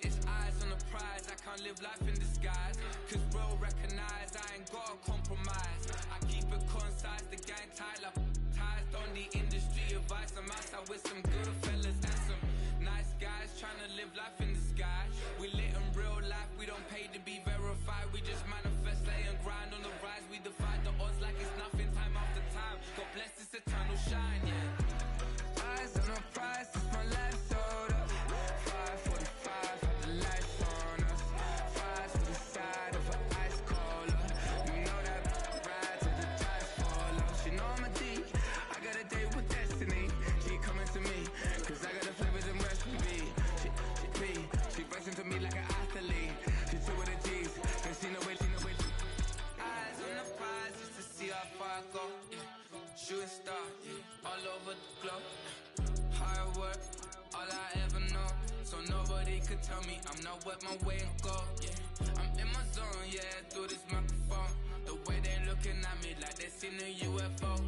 It's eyes on the prize, I can't live life in disguise. Cause real recognize I ain't gotta compromise. I keep it concise, the gang tight like ties. Don't need industry advice, I'm outside with some good fellas and some nice guys trying to live life in disguise. We lit in real life, we don't pay to be verified. We just manifest, lay and grind on the rise. We defy the odds like it's nothing, time after time. God bless this eternal shine, yeah. Eyes on the prize, it's my life sold up. 5:45, have the lights on us. Fries to the side of an ice cola. You know that ride till the tires fall off. She know I'm a D, I got a date with destiny. She coming to me, cause I got the flavors and recipe. She bustin' to me like an athlete. She two with the G's, and she know it. Eyes on the prize just to see how far I go. Yeah. Shooting star, yeah. All over the globe. Hard work, all I ever know. So nobody could tell me I'm not what my way and go. Yeah. I'm in my zone, yeah, through this microphone. The way they looking at me like they seen a UFO.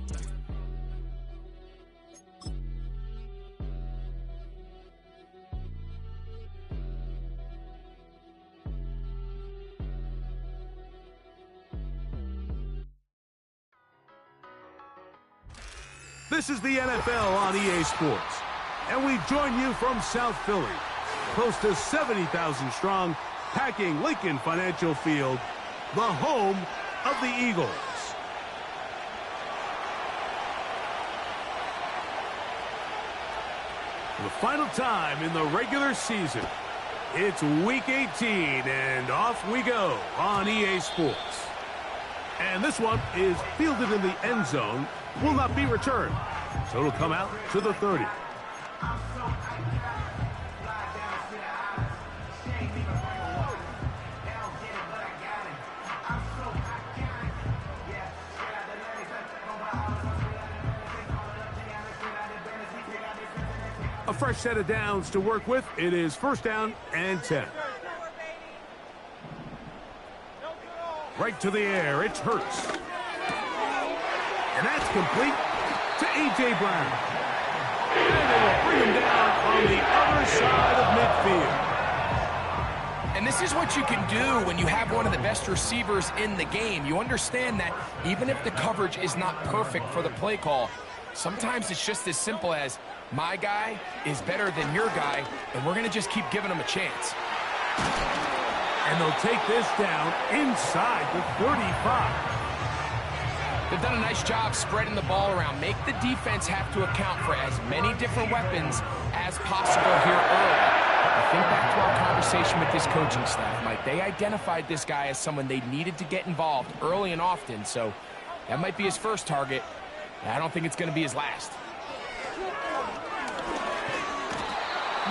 This is the NFL on EA Sports, and we join you from South Philly, close to 70,000 strong, packing Lincoln Financial Field, the home of the Eagles. For the final time in the regular season, it's Week 18, and off we go on EA Sports. And this one is fielded in the end zone, will not be returned, so it'll come out to the 30. A fresh set of downs to work with. It is first down and 10. Right to the air, it's Hurts. And that's complete to A.J. Brown. And they will bring him down on the other side of midfield. And this is what you can do when you have one of the best receivers in the game. You understand that even if the coverage is not perfect for the play call, sometimes it's just as simple as, my guy is better than your guy, and we're going to just keep giving him a chance. And they'll take this down inside the 35. They've done a nice job spreading the ball around. Make the defense have to account for as many different weapons as possible here early. I think back to our conversation with this coaching staff, Mike. They identified this guy as someone they needed to get involved early and often, so that might be his first target. I don't think it's going to be his last.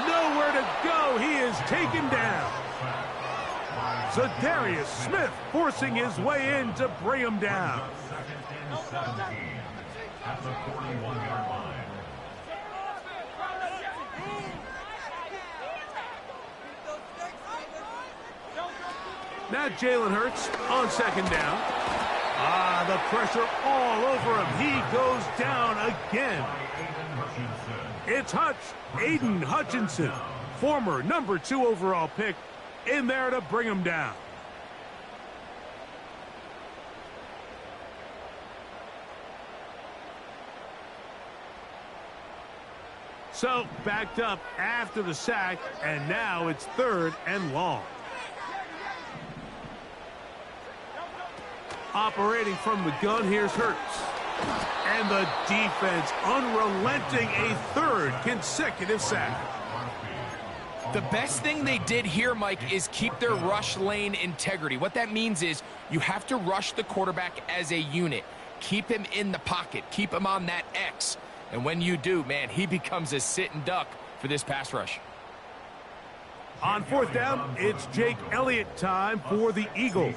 Nowhere to go. He is taken down. Zadarius Smith forcing his way in to bring him down. At the 41-yard line. Now Jalen Hurts on second down. The pressure all over him. He goes down again. It's Aiden Hutchinson, former number 2 overall pick, in there to bring him down. So, backed up after the sack, and now it's 3rd and long. Operating from the gun, here's Hurts. And the defense unrelenting, a 3rd consecutive sack. The best thing they did here, Mike, is keep their rush lane integrity. What that means is you have to rush the quarterback as a unit. Keep him in the pocket. Keep him on that X. And when you do, man, he becomes a sitting duck for this pass rush. On 4th down, it's Jake Elliott time for the Eagles.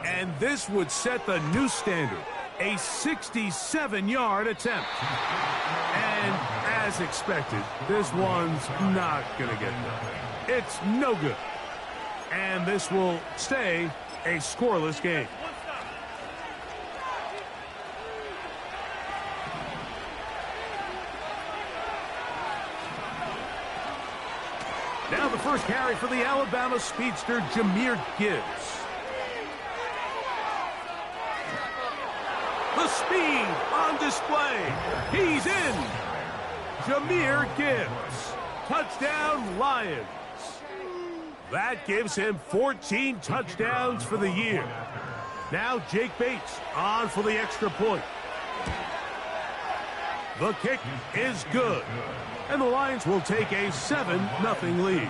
And this would set the new standard, a 67-yard attempt. And as expected, this one's not going to get done. It's no good. And this will stay a scoreless game. Now the first carry for the Alabama speedster, Jahmyr Gibbs. The speed on display. He's in. Jahmyr Gibbs. Touchdown, Lions. That gives him 14 touchdowns for the year. Now Jake Bates on for the extra point. The kick is good. And the Lions will take a 7-0 lead.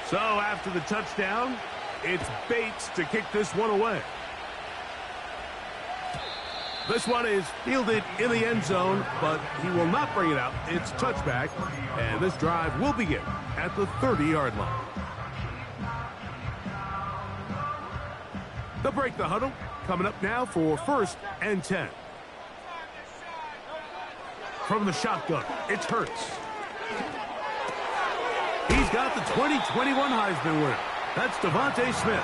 So after the touchdown, it's Bates to kick this one away. This one is fielded in the end zone, but he will not bring it out. It's touchback, and this drive will begin at the 30-yard line. They'll break the huddle. Coming up now for 1st and 10. From the shotgun, it's Hurts. He's got the 2021 Heisman winner. That's Devontae Smith.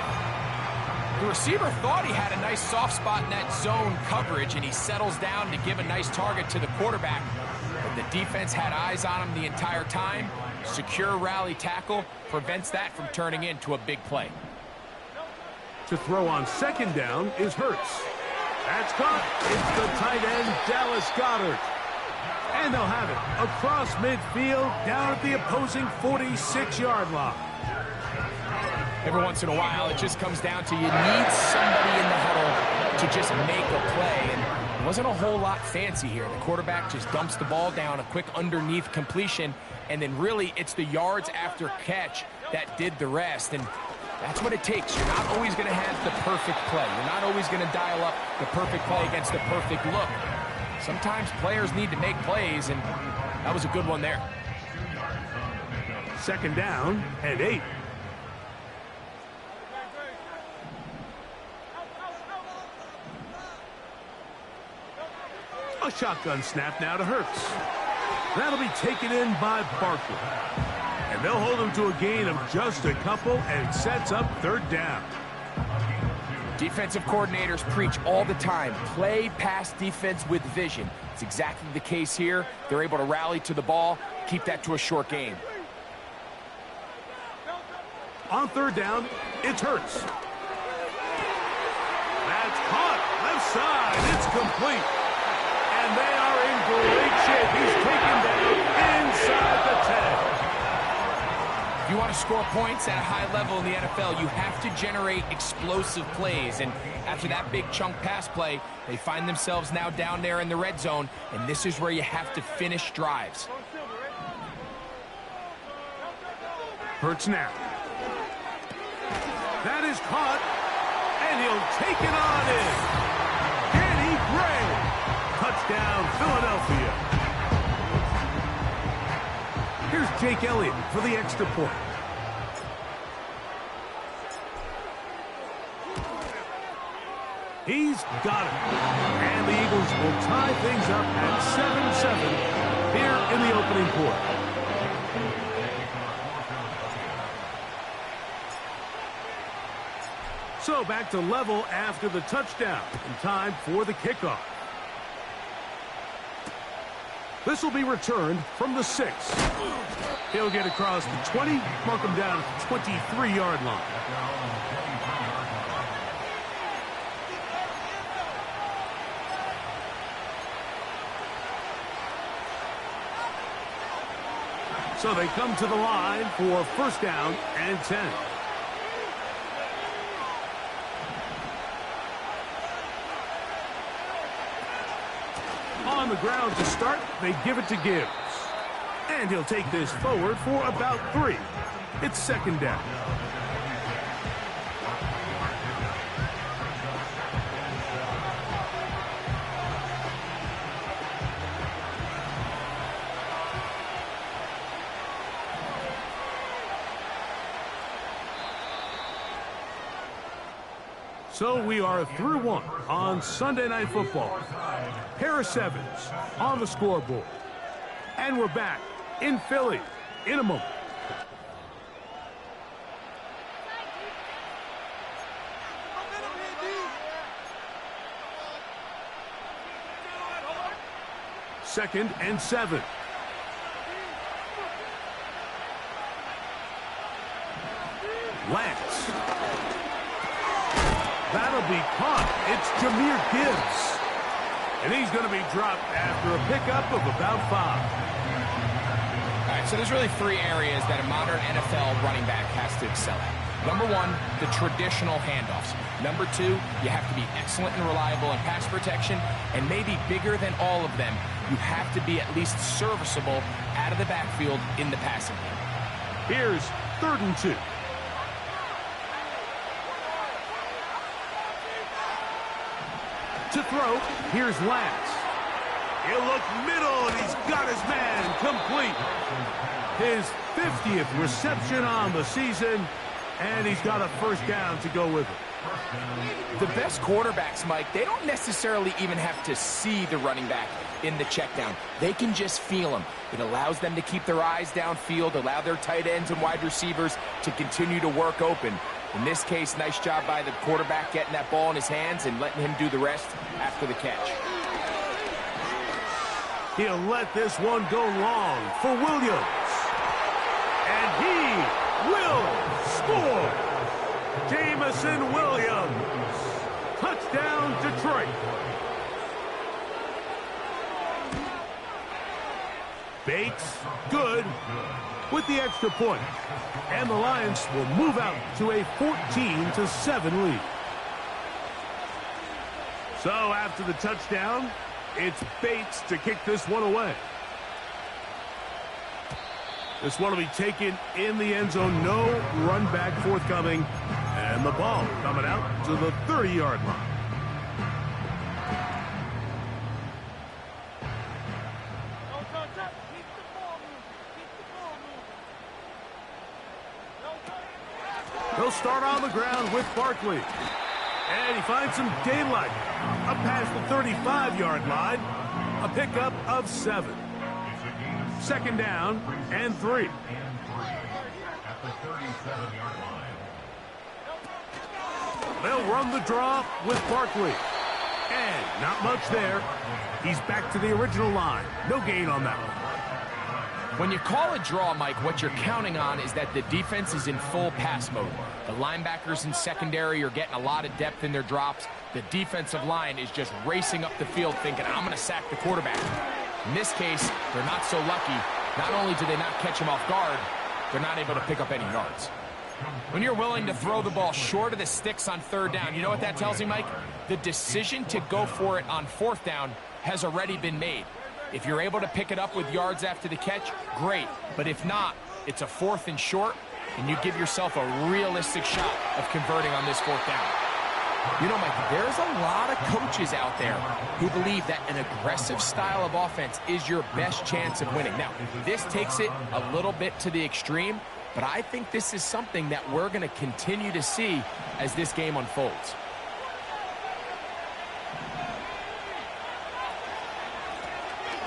The receiver thought he had a nice soft spot in that zone coverage, and he settles down to give a nice target to the quarterback. But the defense had eyes on him the entire time. Secure rally tackle prevents that from turning into a big play. To throw on 2nd down is Hurts. That's caught. It's the tight end, Dallas Goedert. And they'll have it across midfield down at the opposing 46-yard line. Every once in a while, it just comes down to you need somebody in the huddle to just make a play. And it wasn't a whole lot fancy here. The quarterback just dumps the ball down, a quick underneath completion, and then really it's the yards after catch that did the rest. And that's what it takes. You're not always going to have the perfect play. You're not always going to dial up the perfect play against the perfect look. Sometimes players need to make plays, and that was a good one there. 2nd down and 8. A shotgun snap now to Hurts. That'll be taken in by Barkley. And they'll hold him to a gain of just a couple, and it sets up 3rd down. Defensive coordinators preach all the time, play pass defense with vision. It's exactly the case here. They're able to rally to the ball, keep that to a short game. On 3rd down, it's Hurts. That's caught. Left side. It's complete. And they are in great shape. He's taken down inside the 10. If you want to score points at a high level in the NFL, you have to generate explosive plays. And after that big chunk pass play, they find themselves now down there in the red zone, and this is where you have to finish drives. Hurts now. That is caught, and he'll take it on in. Danny Gray. Touchdown, Philadelphia. Here's Jake Elliott for the extra point. He's got it. And the Eagles will tie things up at 7-7 here in the opening quarter. So back to level after the touchdown. And time for the kickoff. This will be returned from the 6. He'll get across the 20, mark him down at the 23-yard line. So they come to the line for 1st down and 10. On the ground to start, they give it to Gibbs. And he'll take this forward for about 3. It's 2nd down. So we are through 1 on Sunday Night Football. Pair of 7s on the scoreboard. And we're back in Philly in a moment. 2nd and 7. Lance. That'll be caught. It's Jahmyr Gibbs. And he's going to be dropped after a pickup of about 5. All right, so there's really 3 areas that a modern NFL running back has to excel at. Number 1, the traditional handoffs. Number 2, you have to be excellent and reliable in pass protection. And maybe bigger than all of them, you have to be at least serviceable out of the backfield in the passing game. Here's 3rd and 2. To throw, here's Lance. He'll look middle, and he's got his man complete. His 50th reception on the season, and he's got a first down to go with it. The best quarterbacks, Mike, they don't necessarily even have to see the running back in the check down. They can just feel him. It allows them to keep their eyes downfield, allow their tight ends and wide receivers to continue to work open. In this case, nice job by the quarterback getting that ball in his hands and letting him do the rest after the catch. He'll let this one go long for Williams. And he will score. Jameson Williams. Touchdown, Detroit. Bates, good, with the extra point. And the Lions will move out to a 14-7 lead. So after the touchdown, it's Bates to kick this one away. This one will be taken in the end zone. No run back forthcoming. And the ball coming out to the 30-yard line. He'll start on the ground with Barkley. And he finds some daylight up past the 35-yard line. A pickup of 7. 2nd down and 3. At the 37-yard line. They'll run the draw with Barkley. And not much there. He's back to the original line. No gain on that one. When you call a draw, Mike, what you're counting on is that the defense is in full pass mode. The linebackers in secondary are getting a lot of depth in their drops. The defensive line is just racing up the field thinking, I'm going to sack the quarterback. In this case, they're not so lucky. Not only do they not catch him off guard, they're not able to pick up any yards. When you're willing to throw the ball short of the sticks on 3rd down, you know what that tells me, Mike? The decision to go for it on 4th down has already been made. If you're able to pick it up with yards after the catch, great. But if not, it's a 4th and short, and you give yourself a realistic shot of converting on this 4th down. You know, Mike, there's a lot of coaches out there who believe that an aggressive style of offense is your best chance of winning. Now, this takes it a little bit to the extreme, but I think this is something that we're going to continue to see as this game unfolds.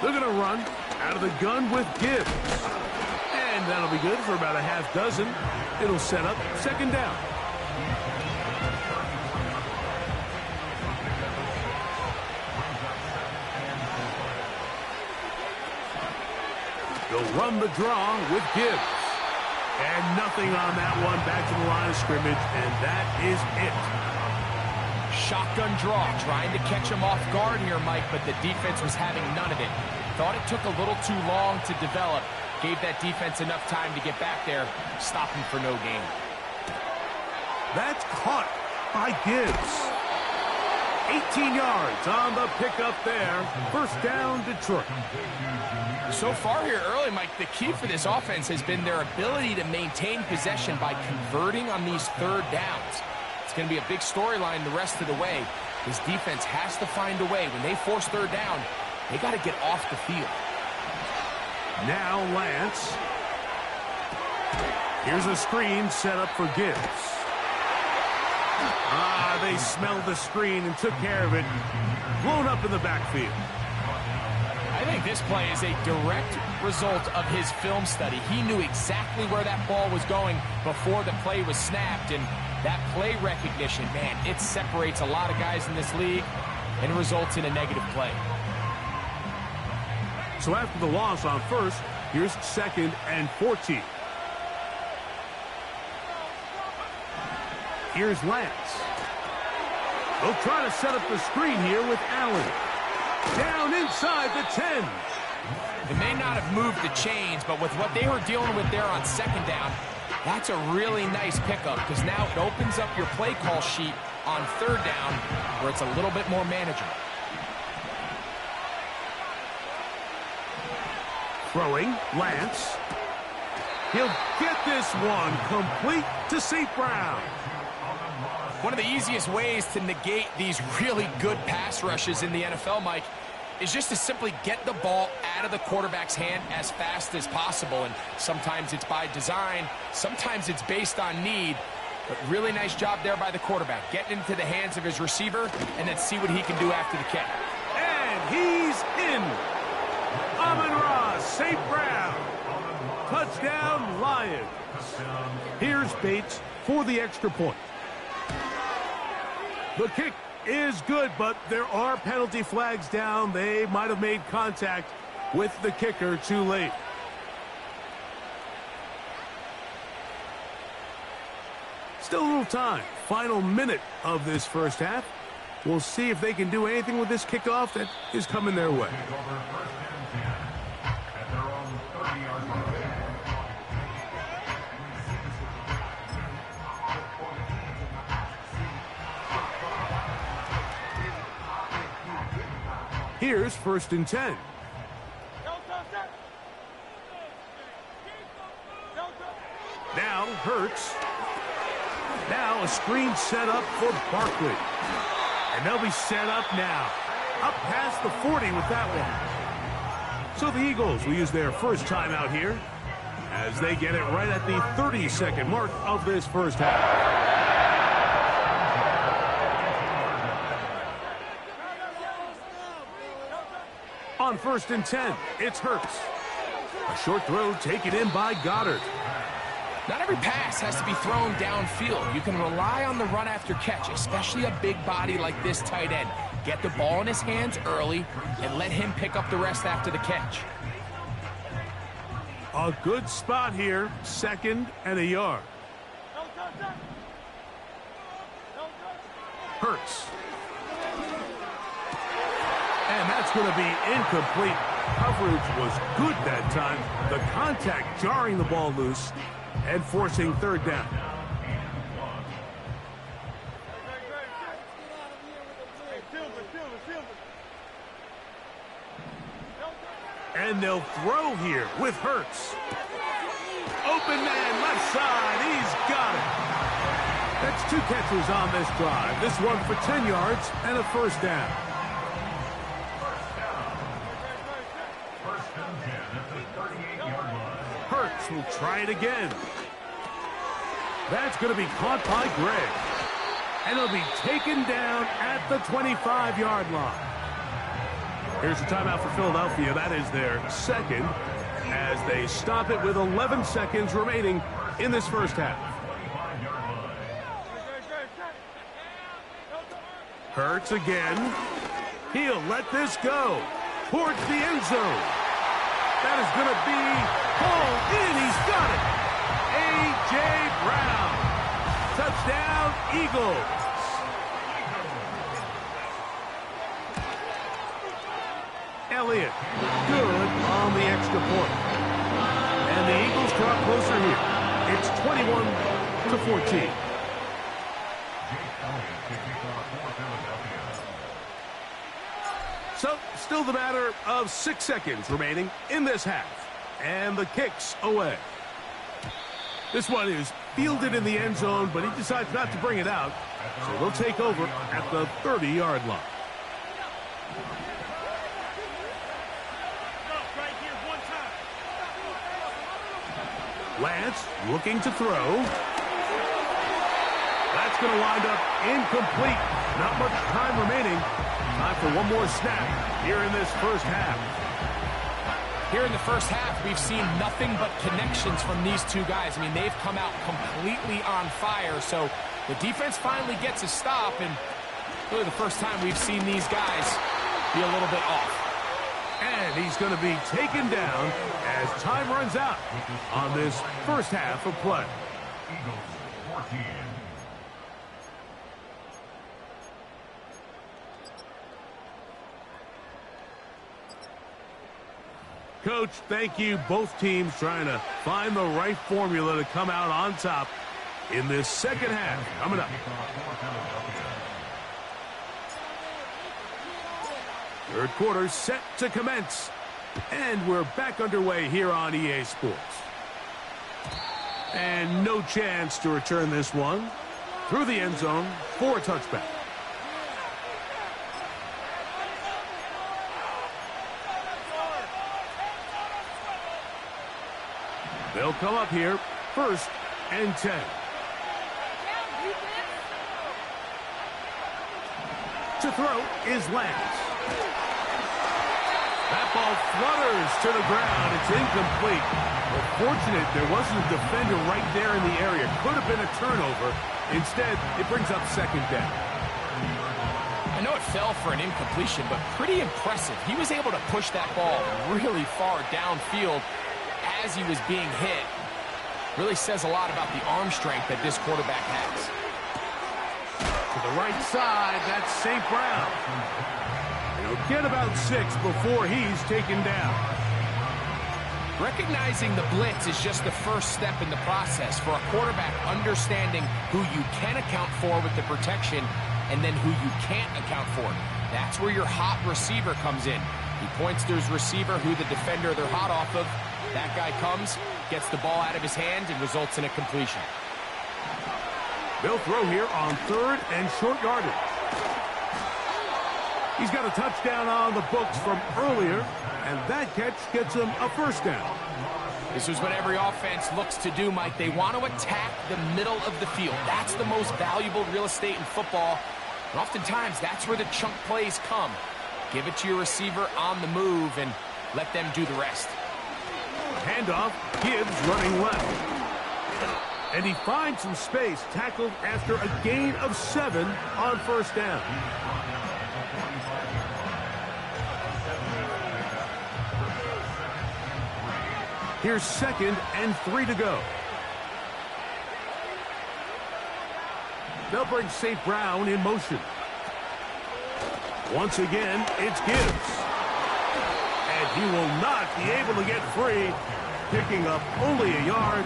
They're going to run out of the gun with Gibbs. And that'll be good for about a half dozen. It'll set up 2nd down. They'll run the draw with Gibbs. And nothing on that one. Back to the line of scrimmage, and that is it. Shotgun draw, trying to catch him off guard here, Mike, but the defense was having none of it. Thought it took a little too long to develop. Gave that defense enough time to get back there, stopping for no gain. That's caught by Gibbs. 18 yards on the pickup there. 1st down, Detroit. So far here early, Mike, the key for this offense has been their ability to maintain possession by converting on these 3rd downs. It's going to be a big storyline the rest of the way. This defense has to find a way. When they force 3rd down, they got to get off the field. Now Lance. Here's a screen set up for Gibbs. They smelled the screen and took care of it. Blown up in the backfield. I think this play is a direct result of his film study. He knew exactly where that ball was going before the play was snapped, and that play recognition, man, it separates a lot of guys in this league and results in a negative play. So after the loss on first, here's 2nd and 14. Here's Lance. They'll try to set up the screen here with Allen. Down inside the 10. They may not have moved the chains, but with what they were dealing with there on 2nd down, that's a really nice pickup because now it opens up your play call sheet on 3rd down where it's a little bit more manageable. Throwing, Lance. He'll get this one complete to St. Brown. One of the easiest ways to negate these really good pass rushes in the NFL, Mike, is just to simply get the ball out of the quarterback's hand as fast as possible. And sometimes it's by design, sometimes it's based on need. But really nice job there by the quarterback, getting into the hands of his receiver and then see what he can do after the catch. And he's in. Amon-Ra St. Brown. Touchdown, Lions. Here's Bates for the extra point. The kick is good, but there are penalty flags down. They might have made contact with the kicker too late. Still a little time. Final minute of this first half. We'll see if they can do anything with this kickoff that is coming their way. Here's 1st and 10. Now Hurts. Now a screen set up for Barkley. And they'll be set up now. Up past the 40 with that one. So the Eagles will use their first timeout here as they get it right at the 30-second mark of this first half. On 1st and 10, it's Hurts. A short throw taken in by Goddard. Not every pass has to be thrown downfield. You can rely on the run after catch, especially a big body like this tight end. Get the ball in his hands early and let him pick up the rest after the catch. A good spot here, 2nd and a yard. Hurts. And that's going to be incomplete. Coverage was good that time. The contact jarring the ball loose and forcing 3rd down. And they'll throw here with Hurts. Open man left side. He's got it. That's 2 catches on this drive. This one for 10 yards and a 1st down. Hurts will try it again. That's going to be caught by Gregg. And it'll be taken down at the 25-yard line. Here's the timeout for Philadelphia. That is their 2nd as they stop it with 11 seconds remaining in this first half. Hurts again. He'll let this go towards the end zone. That is going to be hauled in. He's got it. A.J. Brown. Touchdown, Eagles. Elliott, good on the extra point. And the Eagles draw closer here. It's 21-14. So, still the matter of 6 seconds remaining in this half. And the kick's away. This one is fielded in the end zone, but he decides not to bring it out. So they'll take over at the 30-yard line. Lance looking to throw. That's going to wind up incomplete. Not much time remaining. Time for one more snap here in this first half. Here in the first half, we've seen nothing but connections from these two guys. I mean, they've come out completely on fire. So the defense finally gets a stop, and really the first time we've seen these guys be a little bit off. And he's going to be taken down as time runs out on this first half of play. Eagles 14. Coach, thank you. Both teams trying to find the right formula to come out on top in this second half. Coming up. Third quarter set to commence. And we're back underway here on EA Sports. And no chance to return this one through the end zone for a touchback. They'll come up here, 1st and 10. To throw is Lance. That ball flutters to the ground. It's incomplete. Well, fortunate there wasn't a defender right there in the area. Could have been a turnover. Instead, it brings up 2nd down. I know it fell for an incompletion, but pretty impressive. He was able to push that ball really far downfield as he was being hit. Really says a lot about the arm strength that this quarterback has. To the right side, that's St. Brown. He'll get about 6 before he's taken down. Recognizing the blitz is just the first step in the process for a quarterback understanding who you can account for with the protection and then who you can't account for. That's where your hot receiver comes in. He points to his receiver, who the defender they're hot off of. That guy comes, gets the ball out of his hand, and results in a completion. They'll throw here on 3rd and short yardage. He's got a touchdown on the books from earlier, and that catch gets him a 1st down. This is what every offense looks to do, Mike. They want to attack the middle of the field. That's the most valuable real estate in football. And oftentimes, that's where the chunk plays come. Give it to your receiver on the move and let them do the rest. Handoff, Gibbs running left. And he finds some space, tackled after a gain of 7 on 1st down. Here's 2nd and 3 to go. They'll bring St. Brown in motion. Once again, it's Gibbs. And he will not be able to get free, picking up only a yard.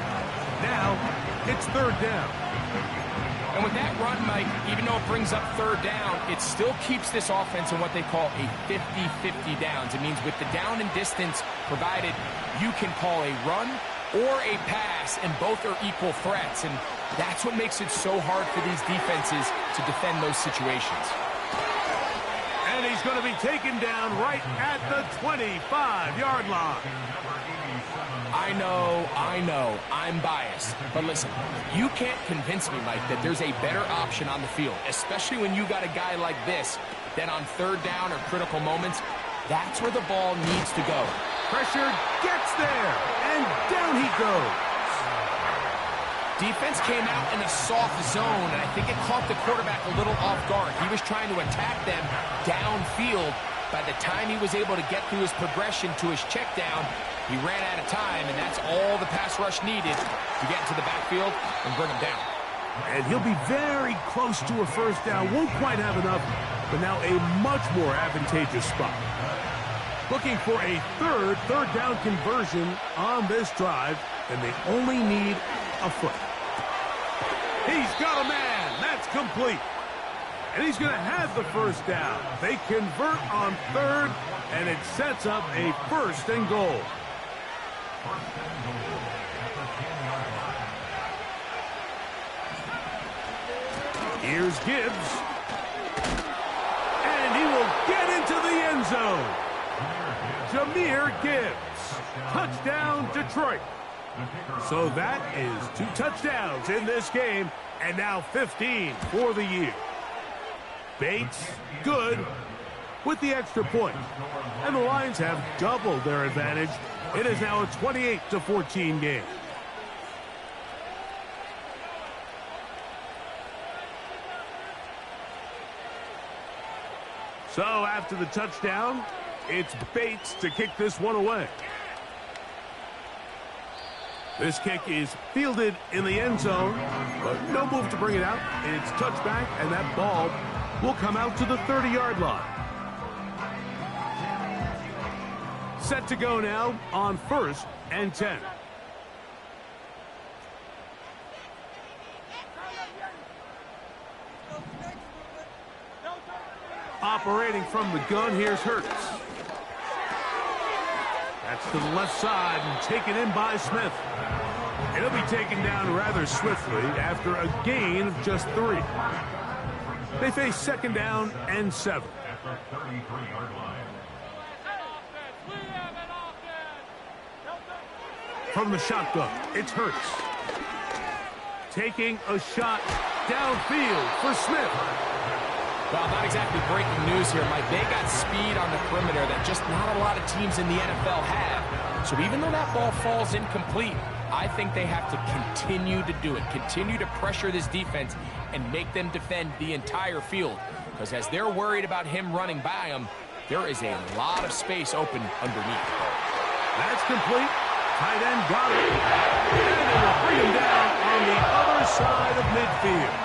Now, it's 3rd down. And with that run, Mike, even though it brings up 3rd down, it still keeps this offense in what they call a 50-50 downs. It means with the down and distance provided, you can call a run or a pass, and both are equal threats. And that's what makes it so hard for these defenses to defend those situations. And he's going to be taken down right at the 25-yard line. I know, I'm biased. But listen, you can't convince me, Mike, that there's a better option on the field, especially when you got a guy like this, that on 3rd down or critical moments, that's where the ball needs to go. Pressure gets there, and down he goes. Defense came out in a soft zone, and I think it caught the quarterback a little off guard. He was trying to attack them downfield. By the time he was able to get through his progression to his check down, he ran out of time, and that's all the pass rush needed to get into the backfield and bring him down. And he'll be very close to a 1st down. Won't quite have enough, but now a much more advantageous spot. Looking for a third down conversion on this drive, and they only need a foot. He's got a man. That's complete. And he's going to have the 1st down. They convert on 3rd, and it sets up a 1st and goal. Here's Gibbs. And he will get into the end zone. Jahmyr Gibbs. Touchdown, Detroit. So that is 2 touchdowns in this game, and now 15 for the year. Bates, good, with the extra point. And the Lions have doubled their advantage. It is now a 28-14 game. So after the touchdown, It's Bates to kick this one away. This kick is fielded in the end zone, but no move to bring it out. It's touchback, and that ball will come out to the 30-yard line. Set to go now on 1st and 10. Operating from the gun, here's Hurts. That's to the left side and taken in by Smith. It'll be taken down rather swiftly after a gain of just 3. They face 2nd down and 7. At the 33-yard line. From the shotgun, it's Hurts. Taking a shot downfield for Smith. Well, not exactly breaking news here, Mike. They got speed on the perimeter that just not a lot of teams in the NFL have. So even though that ball falls incomplete, I think they have to continue to do it. Continue to pressure this defense and make them defend the entire field. Because as they're worried about him running by them, there is a lot of space open underneath. That's complete. Tight end got it. And it will bring him down on the other side of midfield.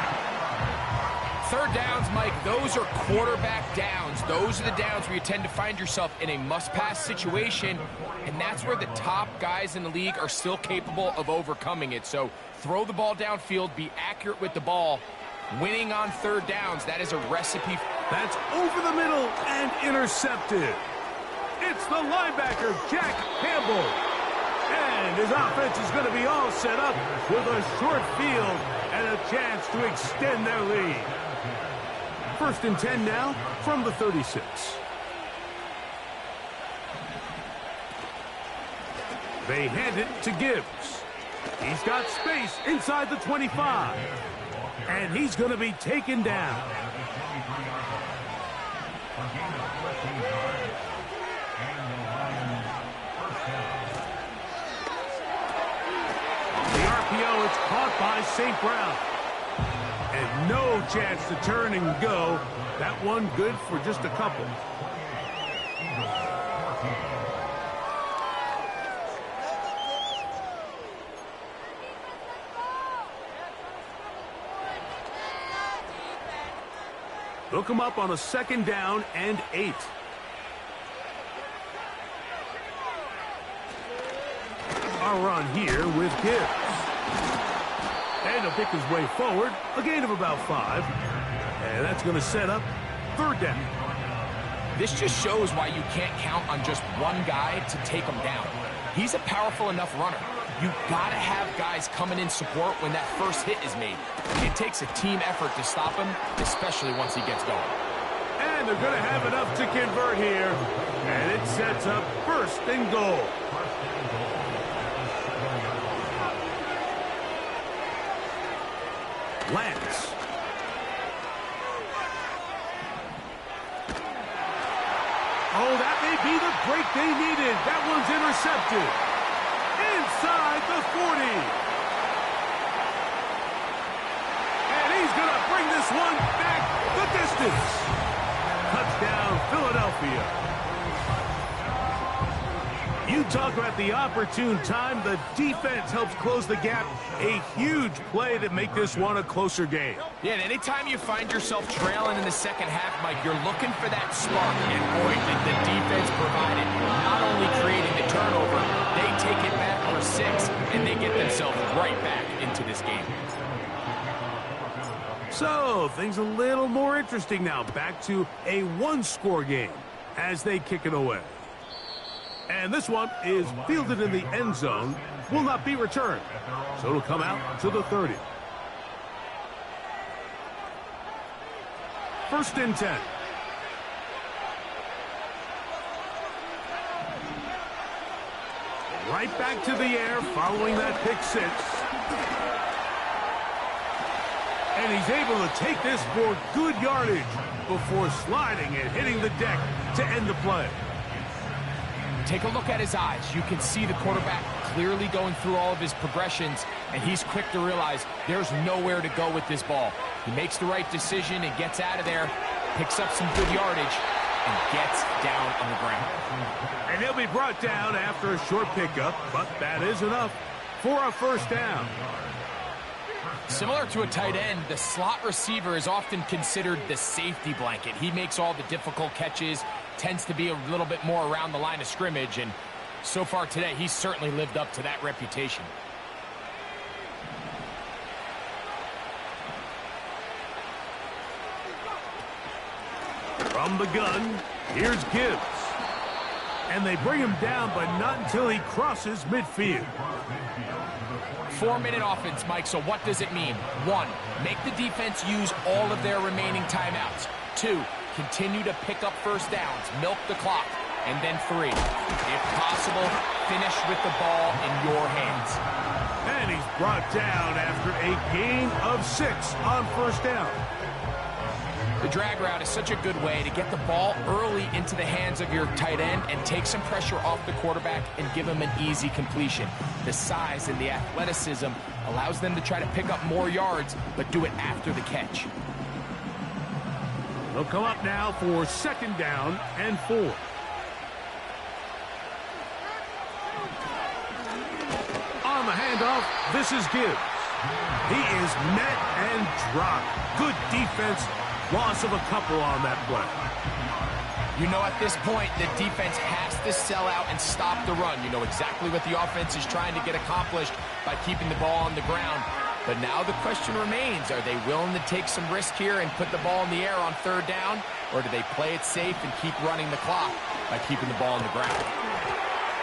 3rd downs, Mike, those are quarterback downs. Those are the downs where you tend to find yourself in a must-pass situation, and that's where the top guys in the league are still capable of overcoming it. So throw the ball downfield, be accurate with the ball. Winning on 3rd downs, that is a recipe. That's over the middle and intercepted. It's the linebacker, Jack Campbell. And his offense is going to be all set up with a short field and a chance to extend their lead. 1st and 10 now from the 36. They hand it to Gibbs. He's got space inside the 25. And he's going to be taken down. The RPO is caught by St. Brown. And no chance to turn and go. That one good for just a couple. They'll come up on a 2nd down and 8. A run here with Gibbs. And he'll pick his way forward, a gain of about 5. And that's going to set up 3rd down. This just shows why you can't count on just one guy to take him down. He's a powerful enough runner. You've got to have guys coming in support when that first hit is made. It takes a team effort to stop him, especially once he gets going. And they're going to have enough to convert here. And it sets up 1st and goal. Lance. Oh, that may be the break they needed. That one's intercepted. Inside the 40. And he's going to bring this one back the distance. Touchdown, Philadelphia. You talk about the opportune time. The defense helps close the gap. A huge play to make this one a closer game. Yeah, and anytime you find yourself trailing in the 2nd half, Mike, you're looking for that spark. And boy, did the defense provide it. Not only creating the turnover, they take it back for 6, and they get themselves right back into this game. So, things a little more interesting now. Back to a 1-score game as they kick it away. And this one is fielded in the end zone, will not be returned. So it'll come out to the 30. 1st and 10. Right back to the air following that pick 6. And he's able to take this for good yardage before sliding and hitting the deck to end the play. Take a look at his eyes. You can see the quarterback clearly going through all of his progressions, and he's quick to realize there's nowhere to go with this ball. He makes the right decision and gets out of there, picks up some good yardage, and gets down on the ground. And he'll be brought down after a short pickup, but that is enough for a first down. Similar to a tight end, the slot receiver is often considered the safety blanket. He makes all the difficult catches, tends to be a little bit more around the line of scrimmage, and so far today, he's certainly lived up to that reputation. From the gun, here's Gibbs. And they bring him down, but not until he crosses midfield. 4-minute offense, Mike, so what does it mean? 1, make the defense use all of their remaining timeouts. 2, continue to pick up first downs, milk the clock. And then 3, if possible, finish with the ball in your hands. And he's brought down after a gain of 6 on first down. The drag route is such a good way to get the ball early into the hands of your tight end and take some pressure off the quarterback and give him an easy completion. The size and the athleticism allows them to try to pick up more yards, but do it after the catch. They'll come up now for 2nd down and 4. On the handoff, this is Gibbs. He is met and dropped. Good defense. Loss of a couple on that play. You know, at this point, the defense has to sell out and stop the run. You know exactly what the offense is trying to get accomplished by keeping the ball on the ground. But now the question remains, are they willing to take some risk here and put the ball in the air on 3rd down? Or do they play it safe and keep running the clock by keeping the ball on the ground?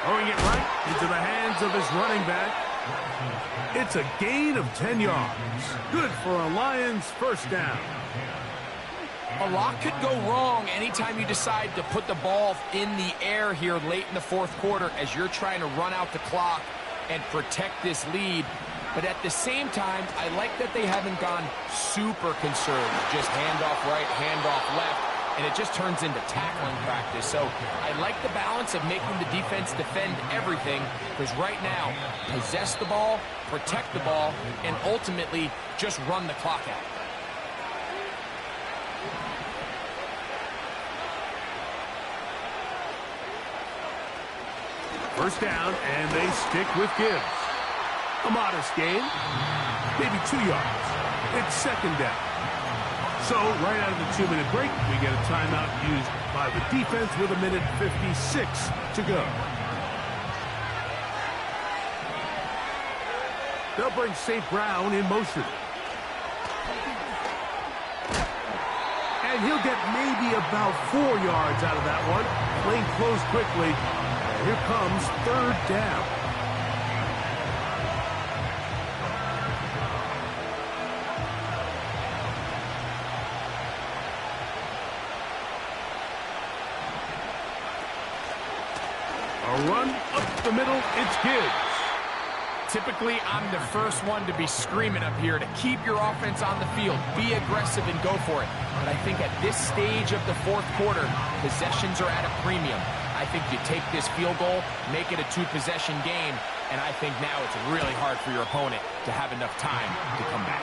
Throwing it right into the hands of his running back. It's a gain of 10 yards. Good for a Lions first down. A lot could go wrong anytime you decide to put the ball in the air here late in the 4th quarter as you're trying to run out the clock and protect this lead. But at the same time, I like that they haven't gone super conservative. Just handoff right, handoff left, and it just turns into tackling practice. So I like the balance of making the defense defend everything, because right now, possess the ball, protect the ball, and ultimately just run the clock out. First down, and they stick with Gibbs. A modest gain, maybe 2 yards. It's 2nd down. So, right out of the 2-minute break, we get a timeout used by the defense with 1:56 to go. They'll bring St. Brown in motion. And he'll get maybe about 4 yards out of that one. Lane closed quickly. Here comes 3rd down. A run up the middle, it's Gibbs. Typically, I'm the first one to be screaming up here to keep your offense on the field, be aggressive and go for it. But I think at this stage of the 4th quarter, possessions are at a premium. I think you take this field goal, make it a 2-possession game, and I think now it's really hard for your opponent to have enough time to come back.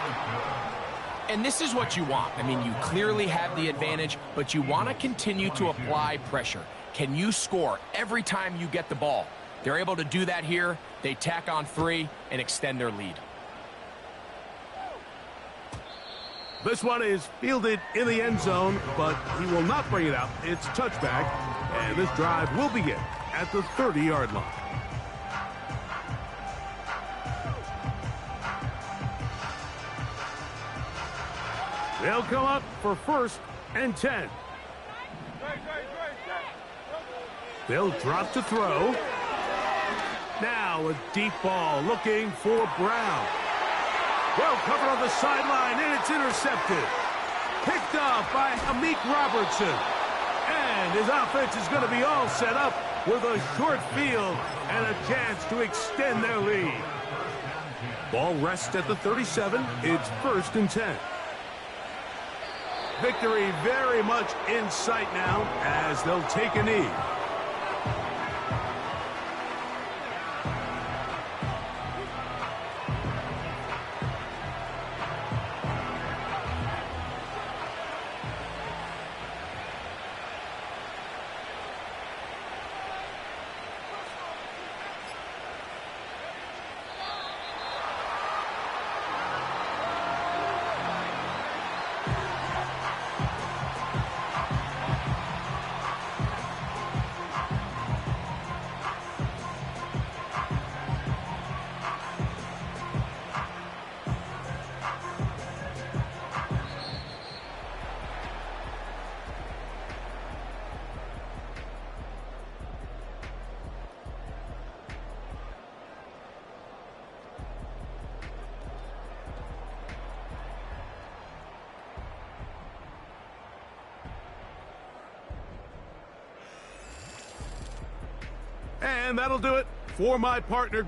And this is what you want. I mean, you clearly have the advantage, but you want to continue to apply pressure. Can you score every time you get the ball? They're able to do that here. They tack on 3 and extend their lead. This one is fielded in the end zone, but he will not bring it out. It's touchback, and this drive will begin at the 30-yard line. They'll come up for 1st and 10. They'll drop to throw. Now a deep ball looking for Brown. Well covered on the sideline, and it's intercepted. Picked off by Amik Robertson. And his offense is going to be all set up with a short field and a chance to extend their lead. Ball rests at the 37. It's 1st and 10. Victory very much in sight now as they'll take a knee. And that'll do it for my partner,